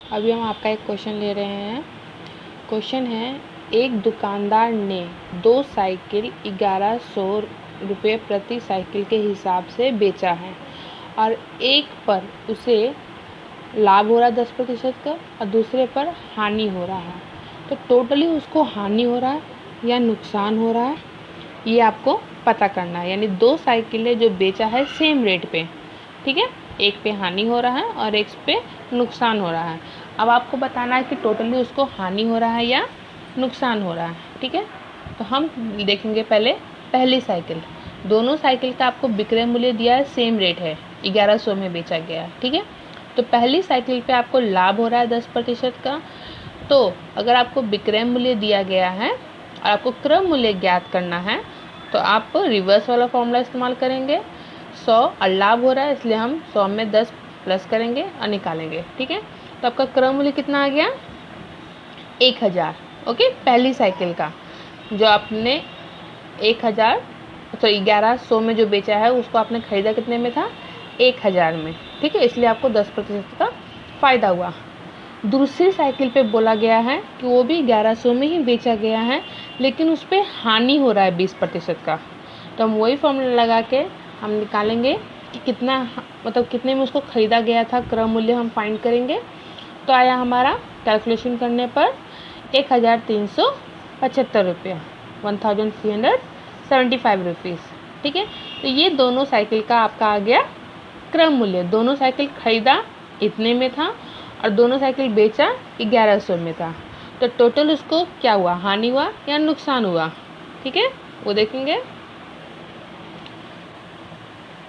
अभी हम आपका एक क्वेश्चन ले रहे हैं। क्वेश्चन है, एक दुकानदार ने 2 साइकिल 1100 रुपये प्रति साइकिल के हिसाब से बेचा है और एक पर उसे लाभ हो रहा है 10% का और दूसरे पर हानि हो रहा है। तो टोटली उसको हानि हो रहा है या नुकसान हो रहा है, ये आपको पता करना है। यानी 2 साइकिलें जो बेचा है सेम रेट पे, ठीक है, एक पे हानि हो रहा है और एक पे नुकसान हो रहा है। अब आपको बताना है कि टोटली उसको हानि हो रहा है या नुकसान हो रहा है, ठीक है। तो हम देखेंगे पहले पहली साइकिल। दोनों साइकिल का आपको विक्रय मूल्य दिया है, सेम रेट है, 1100 में बेचा गया है, ठीक है। तो पहली साइकिल पे आपको लाभ हो रहा है 10% का। तो अगर आपको विक्रय मूल्य दिया गया है और आपको क्रय मूल्य ज्ञात करना है तो आप रिवर्स वाला फॉर्मूला इस्तेमाल करेंगे। 100 और लाभ हो रहा है इसलिए हम 100 में 10 प्लस करेंगे और निकालेंगे, ठीक है। तो आपका क्रय मूल्य कितना आ गया? 1000। ओके, पहली साइकिल का जो आपने 1000 1100 में जो बेचा है उसको आपने खरीदा कितने में था? 1000 में, ठीक है। इसलिए आपको 10% का फ़ायदा हुआ। दूसरी साइकिल पे बोला गया है कि वो भी 1100 में ही बेचा गया है लेकिन उस पर हानि हो रहा है 20% का। तो हम वही फॉर्मूला लगा के हम निकालेंगे कि कितना, मतलब कितने में उसको ख़रीदा गया था, क्रय मूल्य हम फाइंड करेंगे। तो आया हमारा कैलकुलेशन करने पर 1375 रुपये, 1375 रुपीज़, ठीक है। तो ये दोनों साइकिल का आपका आ गया क्रय मूल्य। दोनों साइकिल खरीदा इतने में था और दोनों साइकिल बेचा 1100 में था। तो टोटल उसको क्या हुआ, हानि हुआ या नुकसान हुआ, ठीक है, वो देखेंगे।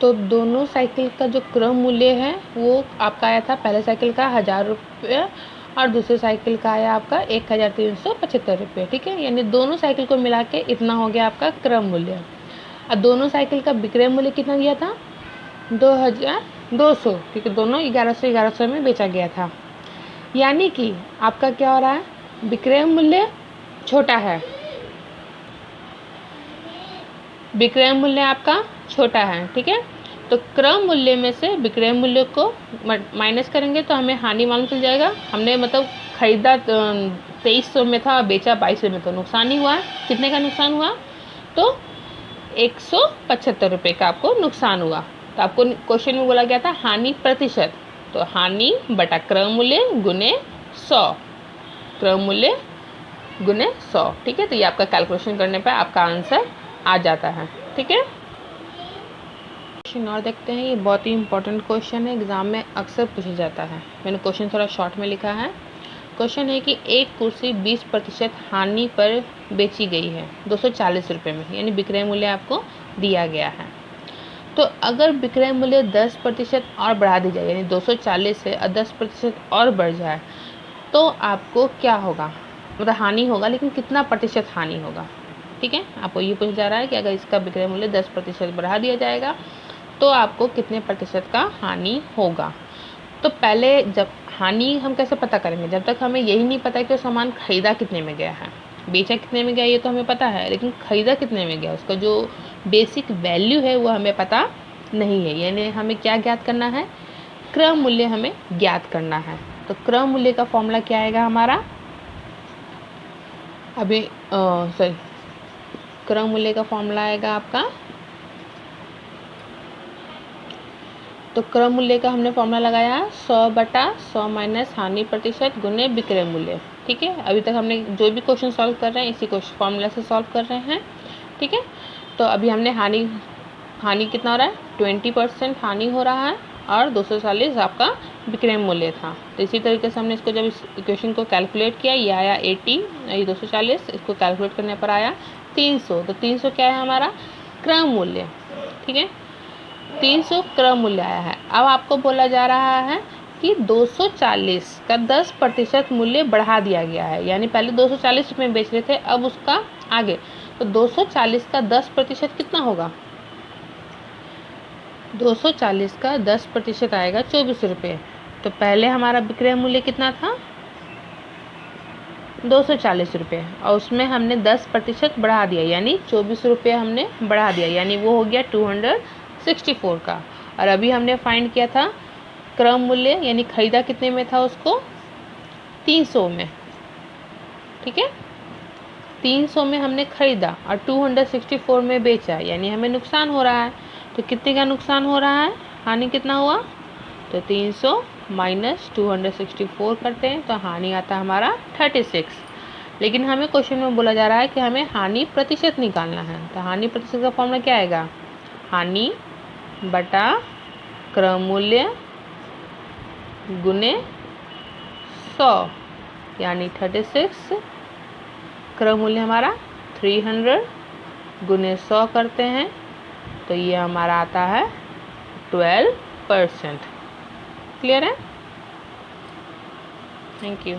तो दोनों साइकिल का जो क्रय मूल्य है वो आपका आया था, पहले साइकिल का 1000 रुपये और दूसरे साइकिल का आया आपका 1375 रुपये, ठीक है। यानी दोनों साइकिल को मिला के इतना हो गया आपका क्रय मूल्य। और दोनों साइकिल का विक्रय मूल्य कितना दिया था? 2200, क्योंकि दोनों 1100 में बेचा गया था। यानी कि आपका क्या हो रहा है, विक्रय मूल्य छोटा है, विक्रय मूल्य आपका छोटा है, ठीक है। तो क्रय मूल्य में से विक्रय मूल्य को माइनस करेंगे तो हमें हानि मालूम चल जाएगा। हमने मतलब खरीदा 2300 में था, बेचा 2200 में, तो नुकसान ही हुआ है। कितने का नुकसान हुआ? तो 175 रुपये का आपको नुकसान हुआ। तो आपको क्वेश्चन में बोला गया था हानि प्रतिशत, तो हानि बटा क्रय मूल्य गुने 100, क्रय मूल्य गुने 100, ठीक है। तो ये आपका कैलकुलेशन करने पर आपका आंसर आ जाता है, ठीक है। क्वेश्चन और देखते हैं, ये बहुत ही इंपॉर्टेंट क्वेश्चन है, एग्जाम में अक्सर पूछा जाता है। मैंने क्वेश्चन थोड़ा शॉर्ट में लिखा है। क्वेश्चन है कि एक कुर्सी 20% हानि पर बेची गई है 240 रुपये में, यानी विक्रय मूल्य आपको दिया गया है। तो अगर विक्रय मूल्य 10% और बढ़ा दी जाए, यानी 240 है और 10% और बढ़ जाए तो आपको क्या होगा, मतलब हानि होगा, लेकिन कितना प्रतिशत हानि होगा, ठीक है। आपको ये पूछा जा रहा है कि अगर इसका विक्रय मूल्य 10% बढ़ा दिया जाएगा तो आपको कितने प्रतिशत का हानि होगा। तो पहले जब हानि हम कैसे पता करेंगे, जब तक हमें यही नहीं पता कि वो सामान खरीदा कितने में गया है, बेचा कितने में गया ये तो हमें पता है, लेकिन खरीदा कितने में गया उसका जो बेसिक वैल्यू है वो हमें पता नहीं है। यानी हमें क्या ज्ञात करना है, क्रय मूल्य हमें ज्ञात करना है। तो क्रय मूल्य का फॉर्मूला क्या आएगा हमारा, अभी क्रय मूल्य का फॉर्मूला आएगा आपका, तो क्रय मूल्य का हमने फॉर्मूला लगाया 100/100 माइनस हानि प्रतिशत गुने विक्रय मूल्य, ठीक है। अभी तक हमने जो भी क्वेश्चन सॉल्व कर रहे हैं इसी क्वेश्चन फॉर्मूला से सॉल्व कर रहे हैं, ठीक है। तो अभी हमने हानि कितना हो रहा है, 20% हानि हो रहा है और 240 आपका विक्रय मूल्य था। तो इसी तरीके से हमने इसको जब इस इक्वेशन को कैलकुलेट किया, ये आया 80, ये 240, इसको कैलकुलेट करने पर आया 300। तो 300 क्या है हमारा क्रय मूल्य, ठीक है, 300 क्रय मूल्य आया है। अब आपको बोला जा रहा है कि 240 का 10% मूल्य बढ़ा दिया गया है, यानी पहले 240 रुपये में बेच रहे थे, अब उसका आगे, तो 240 का 10% कितना होगा, 240 का 10% आएगा 24 रुपये। तो पहले हमारा विक्रय मूल्य कितना था, 240 रुपये, और उसमें हमने 10% बढ़ा दिया, यानी 24 रुपये हमने बढ़ा दिया, यानी वो हो गया 264 का। और अभी हमने फाइंड किया था क्रय मूल्य, यानी खरीदा कितने में था उसको, 300 में, ठीक है। 300 में हमने खरीदा और 264 में बेचा, यानी हमें नुकसान हो रहा है। तो कितने का नुकसान हो रहा है, हानि कितना हुआ, तो 300 माइनस 264 करते हैं तो हानि आता है हमारा 36। लेकिन हमें क्वेश्चन में बोला जा रहा है कि हमें हानि प्रतिशत निकालना है। तो हानि प्रतिशत का फॉर्मूला क्या आएगा, हानि बटा क्रय मूल्य गुने 100, यानी 36, क्रय मूल्य हमारा 300 गुने 100 करते हैं तो ये हमारा आता है 12%। क्लियर है? Thank you.